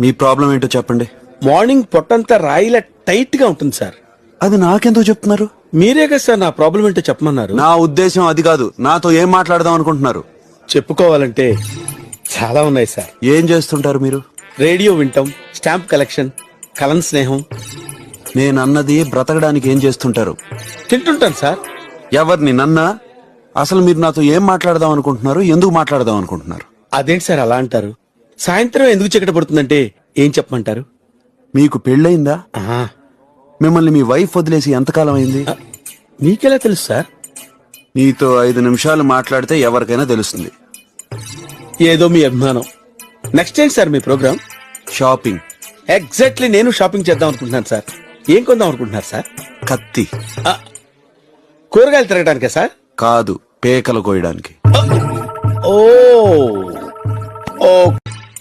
మీ problem ఏంటో చెప్పండి. Morning పొట్టంతా రాయిలా టైట్ గా ఉంటుంది సార్. అది నాకెందుకు చెప్తున్నారు? మీరే కదా సార్ నా ప్రాబ్లం ఏంటో చెప్పమన్నారు. నా ఉద్దేశం అది కాదు. నాతో ఏం మాట్లాడదాం అనుకుంటున్నారు? చెప్పుకోవాలంటే చాలా ఉన్నాయి సార్. ఏం చేస్తుంటారు మీరు? రేడియో వింటాం, స్టాంప్ కలెక్షన్, కలన్ స్నేహం. నేనన్నది బ్రతకడానికి ఏం చేస్తుంటారు? తింటుంటాను సార్. ఎవరిని? నన్నా? అసలు మీరు నాతో ఏం మాట్లాడదాం అనుకుంటున్నారు? ఎందుకు మాట్లాడదాం అనుకుంటున్నారు? అదేంటి సార్ అలా అంటారు? సాయంత్రం ఎందుకు చీకటి పడుతుందంటే ఏం చెప్పమంటారు? మీకు పెళ్ళయిందా? ఆహా, మిమ్మల్ని మీ వైఫ్ వదిలేసి ఎంతకాలం అయింది? మీకెలా తెలుసు సార్? నీతో 5 నిమిషాలు మాట్లాడితే ఎవరికైనా తెలుస్తుంది. ఏదో మీ అభిమానం. నెక్స్ట్ ఏంటి సార్ మీ ప్రోగ్రామ్? షాపింగ్. ఎగ్జాక్ట్లీ నేను షాపింగ్ చేద్దాం అనుకుంటున్నాను సార్. ఏం కొందాం అనుకుంటున్నారు సార్? కత్తి. కూరగాయలు తిరగడానికా సార్? కాదు, పేకలు కోయడానికి. ఓ